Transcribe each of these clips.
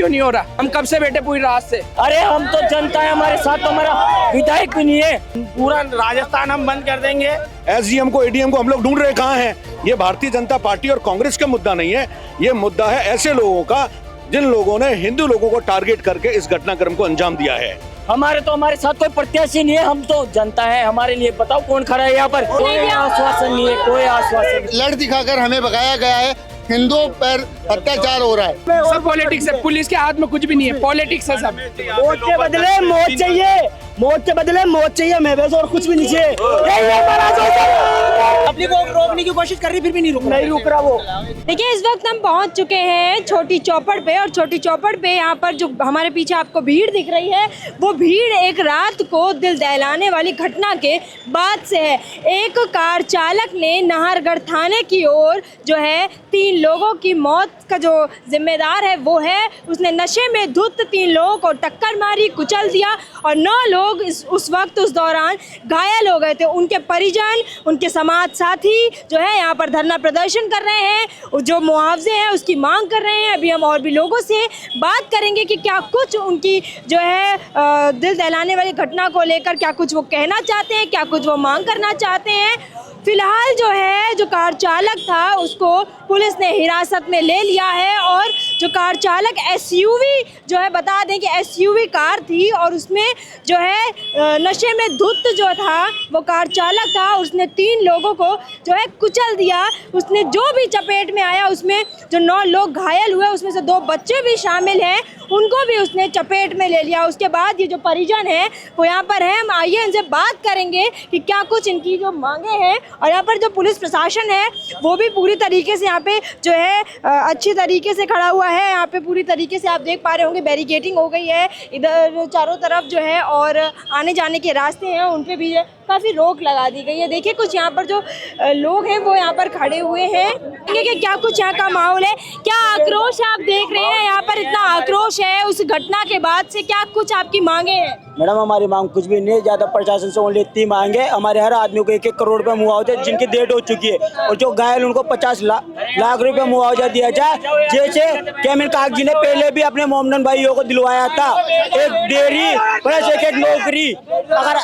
क्यों नहीं हो रहा? हम कब से बैठे पूरी रात से। अरे हम तो जनता है, हमारे साथ तो हमारा विधायक भी नहीं है। पूरा राजस्थान हम बंद कर देंगे। एसडीएम को एडीएम को हम लोग ढूंढ रहे कहाँ हैं? ये भारतीय जनता पार्टी और कांग्रेस का मुद्दा नहीं है, ये मुद्दा है ऐसे लोगों का जिन लोगों ने हिंदू लोगों को टारगेट करके इस घटनाक्रम को अंजाम दिया है। हमारे साथ कोई प्रत्याशी नहीं है, हम तो जनता है। हमारे लिए बताओ कौन खड़ा है यहाँ पर? कोई आश्वासन नहीं है, कोई आश्वासन नहीं। लड़ दिखाकर हमें भगाया गया है, हिंदुओं पर अत्याचार हो रहा है। सब पॉलिटिक्स है, पुलिस के हाथ में कुछ भी नहीं है, पॉलिटिक्स है सब। वोट के बदले मौत चाहिए, मौत के बदले मौत चाहिए, मैं बस और कुछ भी नहीं चाहिए। अपनी को रोकने की कोशिश कर रही, फिर भी नहीं रुक रहा वो। देखिए इस वक्त हम पहुंच चुके हैं छोटी चौपड़ पे, और छोटी चौपड़ पे यहाँ पर जो हमारे पीछे आपको भीड़ दिख रही है, वो भीड़ एक रात को दिल दहलाने वाली घटना के बाद से है। एक कार चालक ने नाहरगढ़ थाने की ओर जो है 3 लोगों की मौत का जो जिम्मेदार है वो है, उसने नशे में धुत 3 लोगों को टक्कर मारी, कुचल दिया और 9 लोग उस वक्त उस दौरान घायल हो गए थे। उनके परिजन, उनके समाज साथी जो है यहाँ पर धरना प्रदर्शन कर रहे हैं, जो मुआवजे हैं उसकी मांग कर रहे हैं। अभी हम और भी लोगों से बात करेंगे कि क्या कुछ उनकी जो है दिल दहलाने वाली घटना को लेकर क्या कुछ वो कहना चाहते हैं, क्या कुछ वो मांग करना चाहते हैं। फिलहाल जो है जो कार चालक था उसको पुलिस ने हिरासत में ले लिया है, और जो कार चालक एसयूवी जो है, बता दें कि एसयूवी कार थी और उसमें जो है नशे में धुत जो था वो कार चालक था, उसने 3 लोगों को जो है कुचल दिया। उसने जो भी चपेट में आया उसमें जो 9 लोग घायल हुए उसमें से 2 बच्चे भी शामिल हैं, उनको भी उसने चपेट में ले लिया। उसके बाद ये जो परिजन है वो यहाँ पर है, हम आइए इनसे बात करेंगे कि क्या कुछ इनकी जो मांगे हैं। और यहाँ पर जो पुलिस प्रशासन है वो भी पूरी तरीके से यहाँ पे जो है अच्छी तरीके से खड़ा हुआ है। यहाँ पे पूरी तरीके से आप देख पा रहे होंगे बैरिकेडिंग हो गई है इधर चारों तरफ जो है, और आने जाने के रास्ते हैं उन पे भी काफ़ी रोक लगा दी गई है। देखिए कुछ यहाँ पर जो लोग हैं वो यहाँ पर खड़े हुए हैं कि क्या कुछ यहाँ का माहौल है, क्या आक्रोश आप देख रहे हैं यहाँ पर, इतना आक्रोश है उस घटना के बाद से, क्या कुछ आपकी मांगे हैं? मैडम हमारी मांग कुछ भी नहीं, ज्यादा प्रशासन से ओनली इतनी मांगे, हमारे हर आदमी को 1-1 करोड़ रुपए मुआवजा जिनकी डेट हो चुकी है, और जो घायल उनको 50 लाख रुपए मुआवजा दिया जाए। जैसे कैमिल कागजी ने पहले भी अपने मोमडन भाइयों को दिलवाया था, एक डेयरी प्लस 1 नौकरी। अगर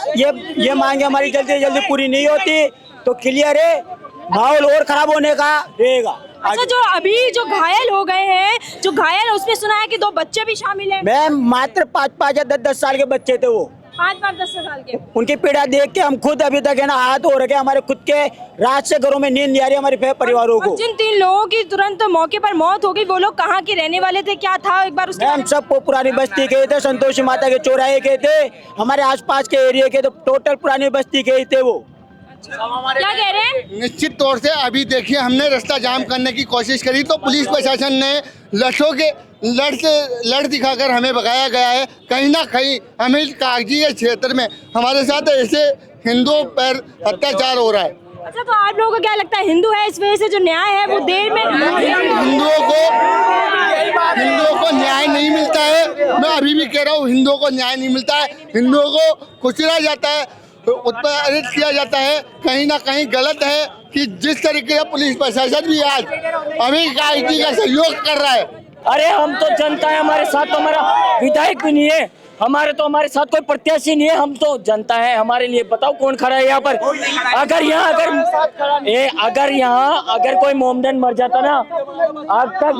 ये मांगे हमारी जल्दी से जल्दी पूरी नहीं होती तो क्लियर है माहौल और खराब होने का रहेगा। अच्छा, जो अभी जो घायल हो गए हैं, जो घायल है उसमें सुना है कि 2 बच्चे भी शामिल हैं। मैम मात्र 5 या 10 साल के बच्चे थे वो, 5-10 साल के। उनकी पीड़ा देख के हम खुद अभी तक है ना हाथ हो रखे, हमारे खुद के रात से घरों में नींद नहीं आ रही हमारे परिवारों को। जिन 3 लोगों की तुरंत मौके पर मौत हो गई वो लोग कहाँ के रहने वाले थे, क्या था एक बार उसके? हम सब पुरानी बस्ती गए थे, संतोषी माता के चौराहे के थे, हमारे आसपास के एरिया के, तो टोटल पुरानी बस्ती के ही थे वो। क्या कह रहे हैं? निश्चित तौर से अभी देखिए हमने रास्ता जाम करने की कोशिश करी तो पुलिस प्रशासन ने लड़ दिखाकर हमें भगाया गया है। कहीं ना कहीं हमें कागजी के क्षेत्र में हमारे साथ ऐसे हिंदुओं पर अत्याचार हो रहा है। अच्छा, तो आप लोगों को क्या लगता है हिंदू है इस वजह से जो न्याय है वो देर में हिंदुओं को न्याय नहीं मिलता है। मैं अभी भी कह रहा हूँ हिंदुओं को न्याय नहीं मिलता है, हिंदुओं को कुचला जाता है, उस पर अरेस्ट किया जाता है। कहीं ना कहीं गलत है कि जिस तरीके से पुलिस प्रशासन भी आज अभी कागजी का सहयोग कर रहा है। अरे हम तो जनता है, हमारे साथ तो हमारा विधायक भी नहीं है, हमारे साथ कोई प्रत्याशी नहीं है, हम तो जनता है। हमारे लिए बताओ कौन खड़ा है यहाँ पर? अगर कोई मोमडन मर जाता ना आज तक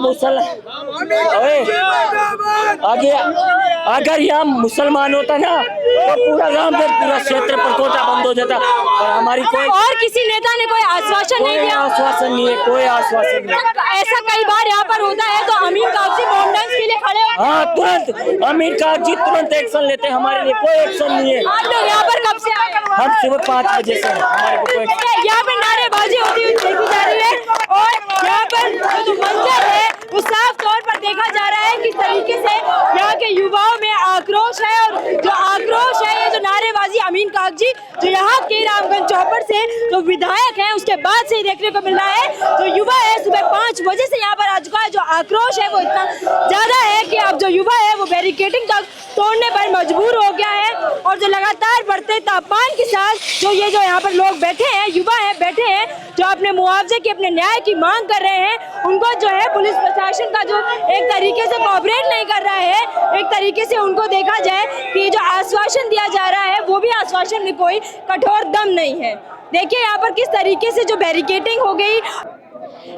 अगर यहाँ मुसलमान होता ना तो पूरा रामगढ़ पूरा क्षेत्र पर कोटा बंद हो जाता, और हमारी कोई और किसी नेता ने कोई आश्वासन नहीं दिया। आश्वासन नहीं है, कोई आश्वासन नहीं। ऐसा कई बार यहाँ पर होता है तो अमीर कागजी मोमडन के लिए खड़े होते हैं। हाँ तुरंत अमीर कागजी तुरंत एक्शन लेते हैं, हमारे लिए कोई एक्शन नहीं है। आप लोग यहाँ पर कब से आए? हम सुबह 5 बजे से हमारे को कोई यहाँ पर नारेबाजी होती हुई देखी जा रही है, और यहाँ पर जो मंजर है वो साफ तौर पर देखा जा रहा है किस तरीके से यहाँ के युवाओं में आक्रोश है, और जो आक्रोश है ये जो नारेबाजी अमीन कागजी जो यहाँ के रामगंज चौपड़ से जो विधायक हैं उसके बाद से ही देखने को मिल रहा है। जो युवा है सुबह 5 बजे से यहाँ पर आ चुका है। जो आक्रोश है वो इतना ज्यादा है कि अब जो युवा है वो बैरिकेडिंग तक तोड़ने पर मजबूर हो गया है। और जो लगातार बढ़ते तापमान के साथ जो ये जो यहाँ पर लोग बैठे हैं, युवा है बैठे हैं, जो अपने मुआवजे की अपने न्याय की मांग कर रहे हैं, उनको जो है पुलिस प्रशासन का जो एक तरीके से कोऑपरेट नहीं कर रहा है, एक तरीके से उनको देखा जाए कि जो आश्वासन दिया जा रहा है वो भी आश्वासन में कोई कठोर दम नहीं है। देखिए यहाँ पर किस तरीके से जो बैरिकेडिंग हो गई।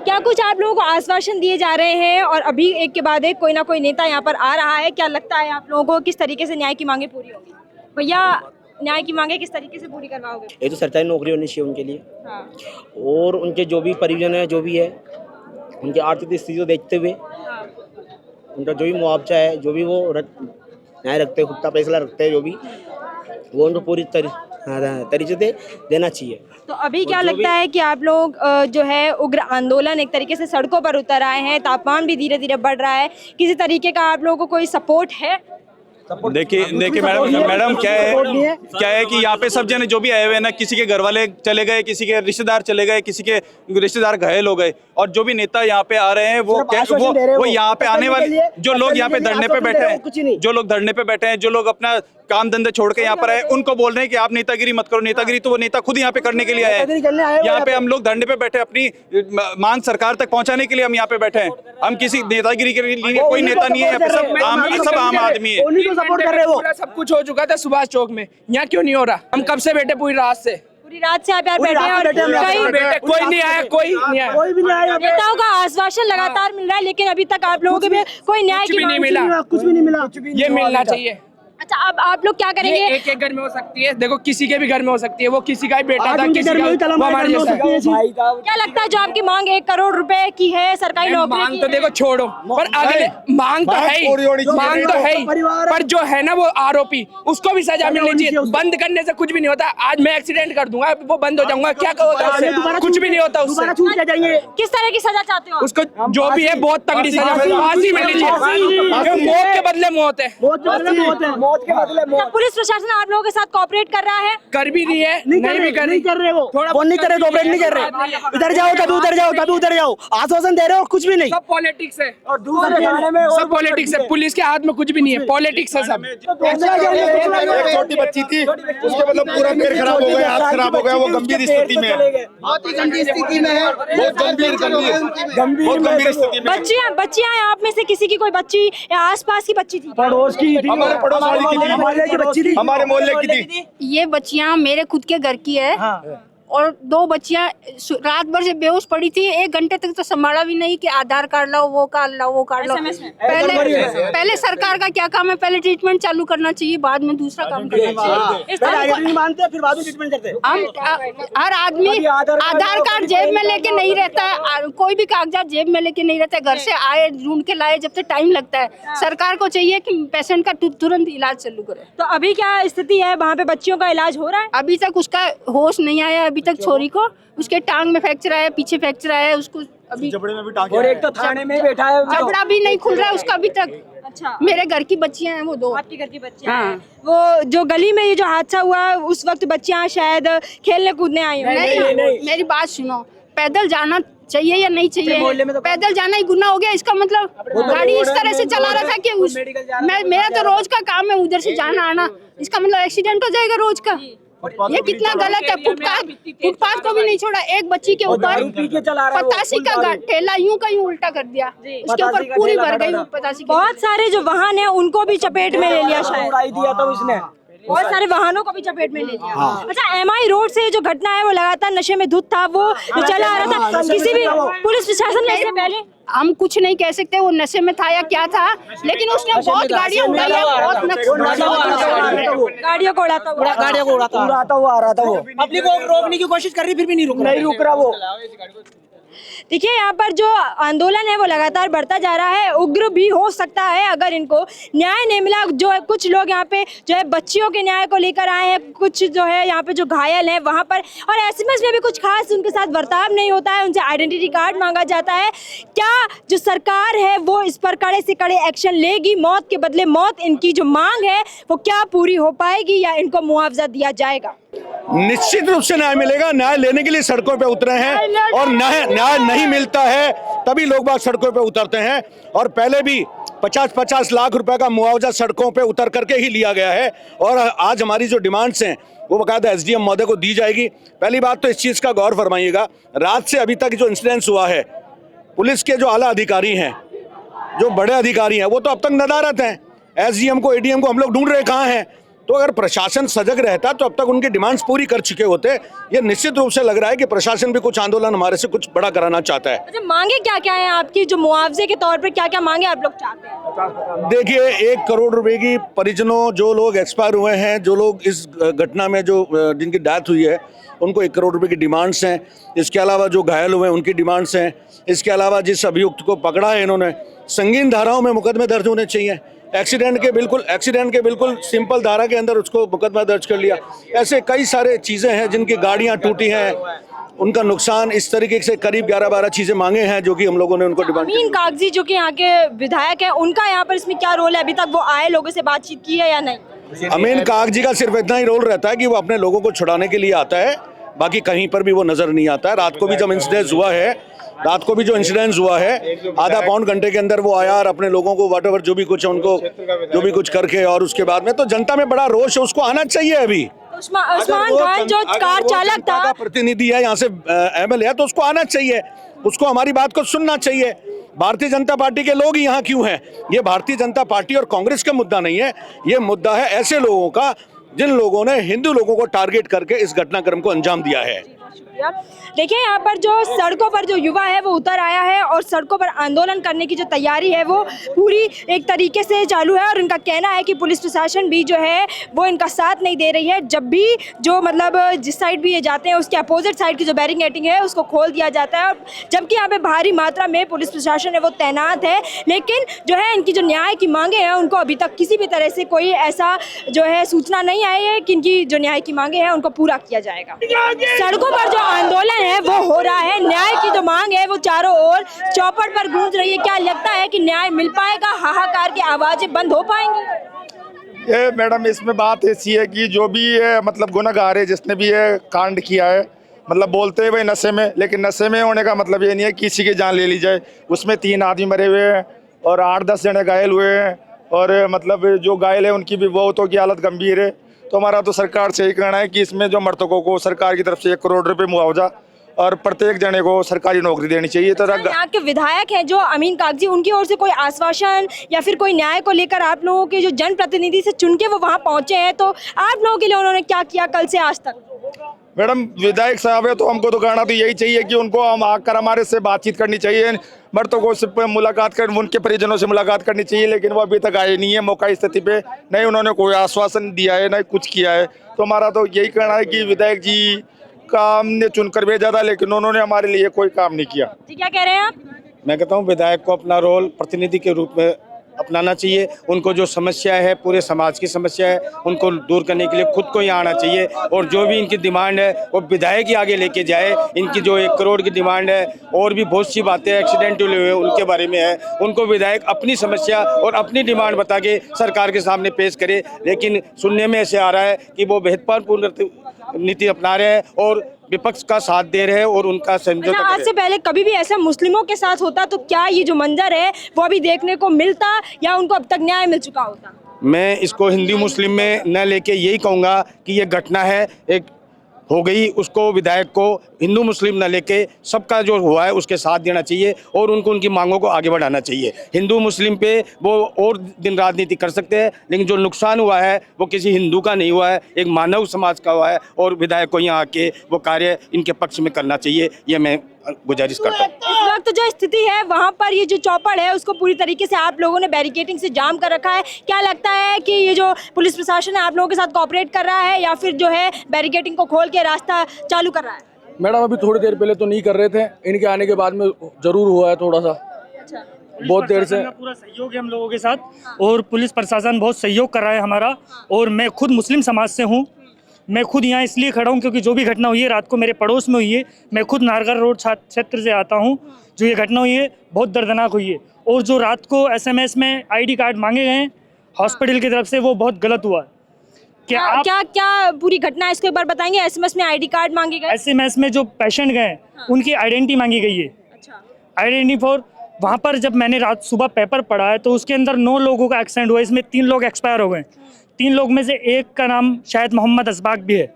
क्या कुछ आप लोगों को आश्वासन दिए जा रहे हैं और अभी एक के बाद एक कोई ना कोई नेता यहाँ पर आ रहा है। क्या लगता है आप लोगों को किस तरीके से न्याय की मांगे पूरी होगी? भैया न्याय की मांगे किस तरीके से पूरी करवाओगे? ये तो सरकारी नौकरी होनी चाहिए उनके लिए। हाँ। और उनके जो भी परिजन है, जो भी है, उनकी आर्थिक स्थिति को देखते हुए हाँ। उनका जो भी मुआवजा है, जो भी वो न्याय रखते हैं, खुद का फैसला रखते हैं, जो भी वो उनको पूरी तरीके से देना चाहिए। तो अभी क्या लगता है कि आप लोग जो है उग्र आंदोलन एक तरीके से सड़कों पर उतर आए हैं, तापमान भी धीरे धीरे बढ़ रहा है, किसी तरीके का आप लोगों को कोई सपोर्ट है? देखिए मैडम क्या है कि यहाँ पे सब जने जो भी आए हुए हैं ना, किसी के घर वाले चले गए, किसी के रिश्तेदार चले गए, किसी के रिश्तेदार घायल हो गए, और जो भी नेता यहाँ पे आ रहे हैं वो यहाँ पे आने वाले जो लोग यहाँ पे धरने पे बैठे हैं, जो लोग धरने पे बैठे हैं, जो लोग अपना काम धंधे छोड़ के यहाँ पर आए, उनको बोल रहे हैं कि आप नेतागिरी मत करो। नेतागिरी तो वो नेता खुद यहाँ पे करने के लिए आए हैं। यहाँ पे हम लोग धरने पे बैठे, अपनी मांग सरकार तक पहुँचाने के लिए हम यहाँ पे बैठे हैं। हम किसी नेतागिरी के लिए कोई नेता नहीं है, यहाँ पे सब आम आदमी है। सपोर्ट कर रहे हो। सब कुछ हो चुका था सुभाष चौक में, यहाँ क्यों नहीं हो रहा? हम कब से बैठे? पूरी रात से आप यार बैठे हैं और कोई नहीं आया, कोई नहीं आया, कोई भी नहीं आया। नेताओं का आश्वासन लगातार मिल रहा है लेकिन अभी तक आप लोगों को भी कोई न्याय की नहीं मिला, कुछ भी नहीं मिला। ये मिलना चाहिए। अच्छा, अब आप लोग क्या करेंगे? एक एक घर में हो सकती है, देखो किसी के भी घर में हो सकती है, वो किसी का ही बेटा था, किसी का वो हमारे जैसा। क्या लगता है जो आपकी मांग 1 करोड़ रुपए की है सरकारी नौकरी मांग तो देखो छोड़ो, पर अगले मांग तो है ही, मांग तो है ही, पर जो है ना वो आरोपी, उसको भी सजा मिलनी चाहिए। बंद करने से कुछ भी नहीं होता। आज मैं एक्सीडेंट कर दूंगा, वो बंद हो जाऊंगा, क्या होता है उससे? कुछ भी नहीं होता उससे। किस तरह की सजा चाहते हो? उसको जो भी है बहुत तगड़ी सजा फांसी मिलनी चाहिए। मौत के बदले मौत है, मौत के बदले। पुलिस प्रशासन आप लोगों के साथ कोऑपरेट कर रहा है? कर भी रही है, नहीं भी कर रहे वो नहीं कर रहे, कोऑपरेट नहीं कर रहे। इधर जाओ कभी उधर जाओ, कभी उधर जाओ, आश्वासन दे रहे हो, कुछ भी नहीं। सब पॉलिटिक्स है, सब पॉलिटिक्स है। पुलिस के हाथ में कुछ भी नहीं है, पॉलिटिक्स है सब। एक छोटी बच्ची थी, उसके मतलब पूरा पैर खराब हो गया, हाथ खराब हो गया, वो गंभीर स्थिति में है, बहुत ही गंभीर स्थिति में है, बहुत गंभीर स्थिति में। बच्चियां आप में से किसी की कोई बच्ची या आसपास की बच्ची थी? पड़ोस की थी, हमारे पड़ोस वाली की थी, हमारे मोहल्ले की थी। ये बच्चियां मेरे खुद के घर की है। और 2 बच्चियां रात भर से बेहोश पड़ी थी। 1 घंटे तक तो संभाला भी नहीं कि आधार कार्ड लाओ, वो कार्ड लाओ, वो कार्ड लाओ। पहले सरकार का क्या काम है? पहले ट्रीटमेंट चालू करना चाहिए, बाद में दूसरा काम करना चाहिए। नहीं मानते फिर बाद में ट्रीटमेंट करते हैं। हम हर आदमी आधार कार्ड जेब में लेके नहीं रहता है, कोई भी कागजात जेब में लेके नहीं रहता है। घर से आए ढूंढ के लाए, जब तक टाइम लगता है। सरकार को चाहिए कि पेशेंट का तुरंत इलाज चालू करे। तो अभी क्या स्थिति है? वहाँ पे बच्चियों का इलाज हो रहा है? अभी तक उसका होश नहीं आया। अभी तक छोरी को उसके टांग में फ्रैक्चर आया, पीछे फ्रैक्चर आया, उसको अभी जबड़े में भी टांगे, और एक तो थाने में बैठा है, जबड़ा भी नहीं खुल रहा है उसका अभी तक। अच्छा, मेरे घर की बच्चियां हैं वो 2। आपके घर की बच्चियां? हाँ। वो जो गली में ये जो हादसा हुआ उस वक्त बच्चियां शायद खेलने कूदने आई होंगी। नहीं, मेरी बात सुनो, पैदल जाना चाहिए या नहीं चाहिए? तो पैदल जाना ही गुनाह हो गया। इसका मतलब गाड़ी इस तरह से चला रहा था कि मेरा तो रोज का काम है उधर से जाना आना, इसका मतलब एक्सीडेंट हो जाएगा रोज का। ये कितना गलत है। फुटपाथ को भी नहीं छोड़ा, एक बच्ची के ऊपर 85 का ठेला यूं का यूं उल्टा कर दिया, उसके ऊपर पूरी भर गई 85। बहुत सारे जो वाहन है उनको भी चपेट में ले लिया शायद, दिया था उसने, बहुत सारे वाहनों को भी चपेट में ले लिया। अच्छा, MI रोड से जो घटना है वो लगातार नशे में धुत था, वो जो चला आ रहा था, किसी भी पुलिस प्रशासन ने इससे पहले हम कुछ नहीं कह सकते वो नशे में था या क्या था, लेकिन उसने बहुत गाड़ियां उड़ाई है, बहुत गाड़ियों को उड़ाता हुआ गाड़ियों को उड़ाता हुआ आ रहा था। वो पब्लिक को रोकने की कोशिश कर रही, फिर भी नहीं रुक रहा वो। देखिए यहाँ पर जो आंदोलन है वो लगातार बढ़ता जा रहा है, उग्र भी हो सकता है अगर इनको न्याय नहीं मिला। जो है कुछ लोग यहाँ पे जो है बच्चियों के न्याय को लेकर आए हैं, कुछ जो है यहाँ पे जो घायल हैं वहाँ पर, और एसएमएस में भी कुछ खास उनके साथ बर्ताव नहीं होता है, उनसे आइडेंटिटी कार्ड मांगा जाता है। क्या जो सरकार है वो इस पर कड़े से कड़े एक्शन लेगी? मौत के बदले मौत, इनकी जो मांग है वो क्या पूरी हो पाएगी या इनको मुआवजा दिया जाएगा? निश्चित रूप से न्याय मिलेगा। न्याय लेने के लिए सड़कों पे उतरे हैं और न्याय नहीं मिलता है तभी लोग बाग सड़कों पे उतरते हैं। और पहले भी 50-50 लाख रुपए का मुआवजा सड़कों पे उतर करके ही लिया गया है और आज हमारी जो डिमांड्स हैं वो बकायदा एसडीएम महोदय को दी जाएगी। पहली बात तो इस चीज़ का गौर फरमाइएगा, रात से अभी तक जो इंसिडेंस हुआ है, पुलिस के जो आला अधिकारी हैं, जो बड़े अधिकारी हैं, वो तो अब तक नदारत हैं। एसडीएम को, एडीएम को हम लोग ढूंढ रहे कहाँ हैं। तो अगर प्रशासन सजग रहता तो अब तक उनकी डिमांड्स पूरी कर चुके होते। ये निश्चित रूप से लग रहा है कि प्रशासन भी कुछ आंदोलन हमारे से कुछ बड़ा कराना चाहता है। अच्छा, मांगे क्या क्या है आपकी? जो मुआवजे के तौर पर क्या क्या मांगे आप लोग चाहते हैं? देखिए, 1 करोड़ रुपए की परिजनों, जो लोग एक्सपायर हुए हैं, जो लोग इस घटना में जो जिनकी डेथ हुई है, उनको 1 करोड़ रुपए की डिमांड्स हैं। इसके अलावा जो घायल हुए हैं उनकी डिमांड्स हैं। इसके अलावा जिस अभियुक्त को पकड़ा है इन्होंने, संगीन धाराओं में मुकदमे दर्ज होने चाहिए। एक्सीडेंट के बिल्कुल सिंपल धारा के अंदर उसको मुकदमा दर्ज कर लिया। ऐसे कई सारे चीज़ें हैं, जिनकी गाड़ियां टूटी हैं, उनका नुकसान, इस तरीके से करीब 11-12 चीज़ें मांगे हैं जो कि हम लोगों ने उनको डिमांड। अमीन कागजी जो कि यहाँ के विधायक हैं, उनका यहाँ पर इसमें क्या रोल है? अभी तक वो आए, लोगों से बातचीत की है या नहीं? अमीन कागजी का सिर्फ इतना ही रोल रहता है कि वो अपने लोगों को छुड़ाने के लिए आता है, बाकी कहीं पर भी वो नजर नहीं आता है। रात को भी जो इंसिडेंस हुआ है, आधा पौन घंटे के अंदर वो आया और अपने लोगों को व्हाटएवर जो भी कुछ है उनको जो भी कुछ करके, और उसके बाद में तो जनता में बड़ा रोष है, उसको आना चाहिए। अभी उस्मान खान जो कार चालक था, प्रतिनिधि है, यहाँ से एमएलए है, तो उसको आना चाहिए, उसको हमारी बात को सुनना चाहिए। भारतीय जनता पार्टी के लोग यहाँ क्यों हैं? ये भारतीय जनता पार्टी और कांग्रेस का मुद्दा नहीं है, ये मुद्दा है ऐसे लोगों का जिन लोगों ने हिंदू लोगों को टारगेट करके इस घटनाक्रम को अंजाम दिया है। देखिए यहाँ पर जो सड़कों पर जो युवा है वो उतर आया है और सड़कों पर आंदोलन करने की जो तैयारी है वो पूरी एक तरीके से चालू है, और उनका कहना है कि पुलिस प्रशासन भी जो है वो इनका साथ नहीं दे रही है। जब भी जो मतलब जिस साइड भी ये जाते हैं उसके अपोजिट साइड की जो बैरिकेडिंग है उसको खोल दिया जाता है, और जबकि यहाँ पे भारी मात्रा में पुलिस प्रशासन है वो तैनात है। लेकिन जो है इनकी जो न्याय की मांगे हैं उनको अभी तक किसी भी तरह से कोई ऐसा जो है सूचना नहीं आई है कि इनकी जो न्याय की मांगे हैं उनको पूरा किया जाएगा। सड़कों पर जो आंदोलन है वो हो रहा है, न्याय की जो मांग है वो चारों ओर चौपट पर गूंज रही है। क्या लगता है कि न्याय मिल पाएगा? हाहाकार की आवाजें बंद हो पाएंगी? ये मैडम, इसमें बात ऐसी है कि जो भी ये मतलब गुनहगार है, जिसने भी ये कांड किया है, मतलब बोलते हैं भाई नशे में, लेकिन नशे में होने का मतलब ये नहीं है किसी की जान ले ली जाए। उसमें 3 आदमी मरे हुए हैं और 8-10 जने घायल हुए हैं, और मतलब जो घायल है उनकी भी बहुतों की हालत गंभीर है। तो हमारा तो सरकार से ही कहना है कि इसमें जो मृतकों को सरकार की तरफ से 1 करोड़ रुपए मुआवजा और प्रत्येक जने को सरकारी नौकरी देनी चाहिए। तो यहाँ के विधायक हैं जो अमीन कागजी, उनकी ओर से कोई आश्वासन या फिर कोई न्याय को लेकर आप लोगों के जो जनप्रतिनिधि से चुन के वो वहाँ पहुँचे हैं, तो आप लोगों के लिए उन्होंने क्या किया कल से आज तक? मैडम, विधायक साहब है तो हमको तो कहना तो यही चाहिए कि उनको हम आकर हमारे से बातचीत करनी चाहिए, मृतकों से मुलाकात कर, उनके परिजनों से मुलाकात करनी चाहिए, लेकिन वो अभी तक आए नहीं है मौका स्थिति पे। नहीं उन्होंने कोई आश्वासन दिया है, नहीं कुछ किया है। तो हमारा तो यही कहना है कि विधायक जी का हमने चुनकर भेजा था, लेकिन उन्होंने हमारे लिए कोई काम नहीं किया। जी, क्या कह रहे हैं आप? मैं कहता हूँ विधायक को अपना रोल प्रतिनिधि के रूप में अपनाना चाहिए। उनको जो समस्या है, पूरे समाज की समस्या है, उनको दूर करने के लिए खुद को यहाँ आना चाहिए, और जो भी इनकी डिमांड है वो विधायक ही आगे लेके जाए। इनकी जो 1 करोड़ की डिमांड है, और भी बहुत सी बातें एक्सीडेंट हुए उनके बारे में है, उनको विधायक अपनी समस्या और अपनी डिमांड बता के सरकार के सामने पेश करे। लेकिन सुनने में ऐसे आ रहा है कि वो भेदभावपूर्ण नीति अपना रहे हैं और विपक्ष का साथ दे रहे हैं और उनका समझौता। आज से पहले कभी भी ऐसा मुस्लिमों के साथ होता तो क्या ये जो मंजर है वो अभी देखने को मिलता, या उनको अब तक न्याय मिल चुका होता? मैं इसको हिंदू मुस्लिम में न लेके यही कहूँगा कि ये घटना है एक हो गई, उसको विधायक को हिंदू मुस्लिम न लेके सबका जो हुआ है उसके साथ देना चाहिए और उनको उनकी मांगों को आगे बढ़ाना चाहिए। हिंदू मुस्लिम पे वो और दिन राजनीति कर सकते हैं, लेकिन जो नुकसान हुआ है वो किसी हिंदू का नहीं हुआ है, एक मानव समाज का हुआ है, और विधायक को यहाँ आके वो कार्य इनके पक्ष में करना चाहिए, ये मैं गुजारिश करता हूँ। इस वक्त जो स्थिति है वहाँ पर ये जो चौपड़ है उसको पूरी तरीके से आप लोगों ने बैरिकेडिंग से जाम कर रखा है। क्या लगता है कि ये जो पुलिस प्रशासन है आप लोगों के साथ कोऑपरेट कर रहा है, या फिर जो है बैरिकेडिंग को खोल के रास्ता चालू कर रहा है? मैडम अभी थोड़ी देर पहले तो नहीं कर रहे थे, इनके आने के बाद में जरूर हुआ है थोड़ा सा। अच्छा, बहुत देर से पूरा सहयोग है हम लोगों के साथ और पुलिस प्रशासन बहुत सहयोग कर रहा है हमारा। और मैं खुद मुस्लिम समाज से हूँ, मैं खुद यहाँ इसलिए खड़ा हूँ क्योंकि जो भी घटना हुई है रात को मेरे पड़ोस में हुई है। मैं खुद नारगढ़ रोड क्षेत्र से आता हूँ। जो ये घटना हुई है बहुत दर्दनाक हुई है और जो रात को SMS में ID कार्ड मांगे गए हैं हॉस्पिटल की तरफ से वो बहुत गलत हुआ है। क्या पूरी घटना है इसके ऊपर बताएंगे? SMS में ID कार्ड मांगे गए? SMS में जो पेशेंट गए उनकी आइडेंटिटी मांगी गई है। अच्छा, आइडेंटिटी फॉर वहाँ पर जब मैंने रात सुबह पेपर पढ़ा है तो उसके अंदर 9 लोगों का एक्सीडेंट हुआ है, इसमें 3 लोग एक्सपायर हो गए। 3 लोग में से एक का नाम शायद मोहम्मद असबाक भी है।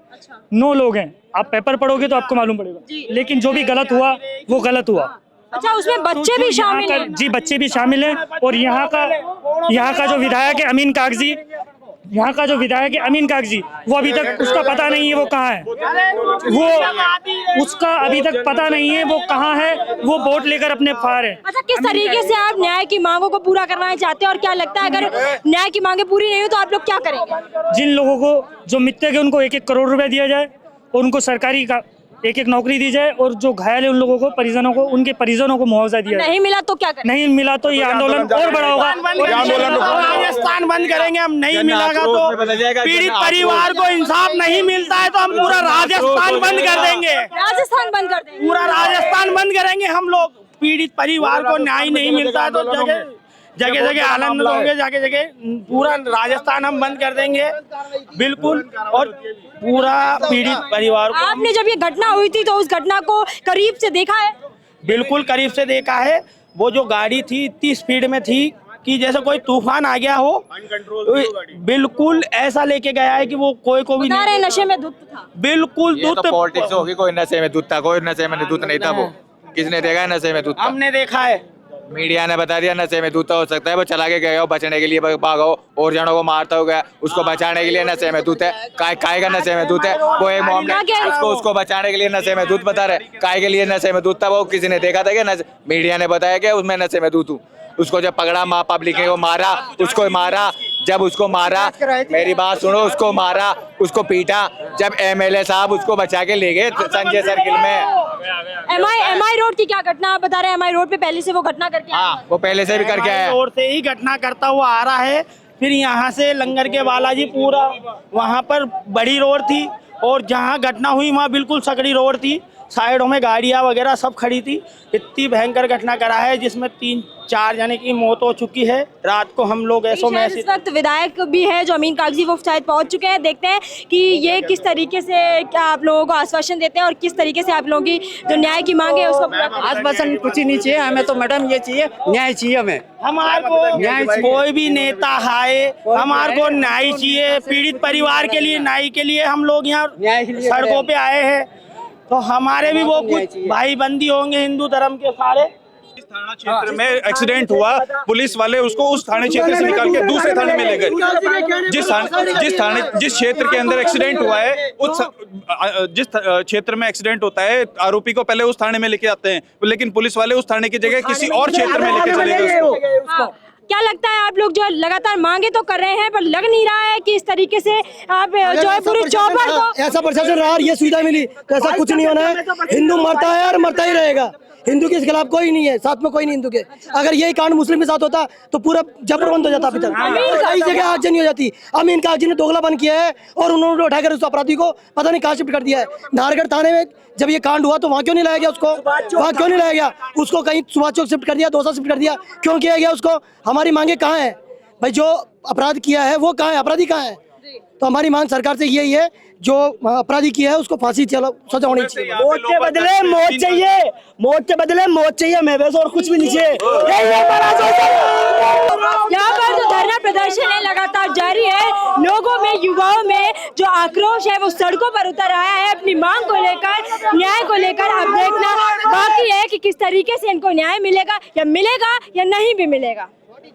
9 लोग हैं, आप पेपर पढ़ोगे तो आपको मालूम पड़ेगा। लेकिन जो भी गलत हुआ वो गलत हुआ। अच्छा, उसमें बच्चे भी शामिल हैं? जी बच्चे भी शामिल हैं। और यहाँ का जो विधायक है अमीन कागजी, यहाँ का जो विधायक है अमीन कागजी, वो अभी तक उसका पता नहीं है वो कहाँ है, वो उसका अभी तक पता नहीं है वो कहाँ है, वो वोट लेकर अपने फार है। अच्छा, किस तरीके से आप न्याय की मांगों को पूरा करवाना चाहते हैं और क्या लगता है अगर न्याय की मांगे पूरी नहीं हो तो आप लोग क्या करेंगे? जिन लोगों को जो मित्ते के उनको 1-1 करोड़ रुपए दिया जाए और उनको सरकारी का 1-1 नौकरी दी जाए और जो घायल है उन लोगों को परिजनों को उनके परिजनों को मुआवजा दिया जाए। नहीं मिला तो क्या करें? नहीं मिला तो ये आंदोलन और बड़ा होगा। राजस्थान बंद करेंगे हम। नहीं मिलेगा तो पीड़ित परिवार को इंसाफ नहीं मिलता है तो हम पूरा राजस्थान बंद कर देंगे। राजस्थान बंद कर देंगे? पूरा राजस्थान बंद करेंगे हम लोग। पीड़ित परिवार को न्याय नहीं मिलता है तो जगह जगह आनंद होंगे, जगह जगह पूरा राजस्थान हम बंद कर देंगे बिल्कुल। और पूरा पीड़ित परिवार को आपने जब ये घटना हुई थी तो उस घटना को करीब से देखा है? बिल्कुल करीब से देखा है। वो जो गाड़ी थी इतनी स्पीड में थी कि जैसे कोई तूफान आ गया हो, बिल्कुल ऐसा लेके गया है कि वो कोई को भी नहीं। नशे में धुत था? बिल्कुल धुत। पॉलिटिक्स होगी, कोई नशे में धुत था, कोई नशे में धुत नहीं था। वो किसने देखा है नशे में धुत? हमने देखा है, मीडिया ने बता दिया नशे में धुत हो सकता है। वो चला के गया हो बचने के लिए, भागो और जनों को मारता हो गया, उसको बचाने के लिए नशे में धुत है। काय का नशे में धुत है? वो एक मोहम्मद उसको बचाने के लिए नशे में धुत बता रहे। काय के लिए नशे में धुत था? वो किसी ने देखा था क्या? मीडिया ने बताया क्या उसमें नशे में धुत हूँ? उसको जब पकड़ा पब्लिक को मारा, उसको मारा। जब उसको मारा, मेरी बात सुनो, उसको मारा, उसको पीटा। जब MLA साहब उसको बचा के ले गए संजय सर्किल में। MI रोड की क्या घटना आप बता रहे हैं? MI रोड पे पहले से वो घटना करके आया? हाँ, वो पहले से भी करके आया। रोड से ही घटना करता हुआ आ रहा है। फिर यहाँ से लंगर के बालाजी पूरा वहाँ पर बड़ी रोड थी और जहाँ घटना हुई वहाँ बिल्कुल सकड़ी रोड थी। साइडों में गाड़ियाँ वगैरह सब खड़ी थी। इतनी भयंकर घटना करा है जिसमें 3-4 जने की मौत हो चुकी है। रात को हम लोग ऐसो में इस वक्त विधायक भी है जो अमीन कागजी, वो शायद पहुंच चुके हैं। देखते हैं कि ये किस तरीके से क्या आप लोगों को आश्वासन देते हैं और किस तरीके से आप लोगों की जो न्याय की मांग है उसको पूरा करें। आश्वासन कुछ ही नहीं चाहिए हमें तो मैडम, ये चाहिए न्याय चाहिए हमें। हमारे को कोई भी नेता आए, हमारे को न्याय चाहिए। पीड़ित परिवार के लिए न्याय के लिए हम लोग यहाँ सड़कों पे आए हैं। तो हमारे भी वो कुछ भाई बंदी होंगे हिंदू धर्म के सारे। थाना क्षेत्र में एक्सीडेंट हुआ, पुलिस वाले उसको उस थाने क्षेत्र से निकाल के दूसरे थाने में ले गए। जिस क्षेत्र के अंदर एक्सीडेंट हुआ है, जिस क्षेत्र में एक्सीडेंट होता है, आरोपी को पहले उस थाने में लेके आते हैं, लेकिन पुलिस वाले उस थाने की जगह किसी और क्षेत्र में लेके चले गए उसको। क्या लगता है आप लोग जो लगातार मांगे तो कर रहे हैं पर लग नहीं रहा है कि इस तरीके से आप जो है पूरी चौपड़ को ऐसा प्रशासन रहा, ये सुविधा मिली तो ऐसा कुछ नहीं होना है। हिंदू मरता है और मरता ही रहेगा। हिंदू के इस खिलाफ कोई नहीं है, साथ में कोई नहीं हिंदू के। अगर यही कांड मुस्लिम के साथ होता तो पूरा जबरबंद हो जाता। अभी तक कई जगह आगजनी हो जाती। अमीन कागजी ने दोगलापन किया है और उन्होंने उठाकर उस अपराधी को पता नहीं कहाँ शिफ्ट कर दिया है। नाहरगढ़ थाने में जब ये कांड हुआ तो वहाँ क्यों नहीं लाया गया उसको? वहाँ क्यों नहीं लाया गया उसको? कहीं सुभाष चौक शिफ्ट कर दिया, दौसा शिफ्ट कर दिया, क्यों किया गया उसको? हमारी मांगे कहाँ है भाई? जो अपराध किया है वो कहाँ है? अपराधी कहाँ है? तो हमारी मांग सरकार से यही है, जो अपराधी किया है उसको फांसी सजा होनी चाहिए। मौत के बदले मौत चाहिए, मौत के बदले मौत चाहिए हमें, बस और कुछ भी नहीं चाहिए। यहाँ पर जो धरना प्रदर्शन है लगातार जारी है। लोगों में, युवाओं में जो आक्रोश है वो सड़कों पर उतर आया है अपनी मांग को लेकर, न्याय को लेकर। अब देखना बाकी है कि किस तरीके से इनको न्याय मिलेगा या नहीं भी मिलेगा।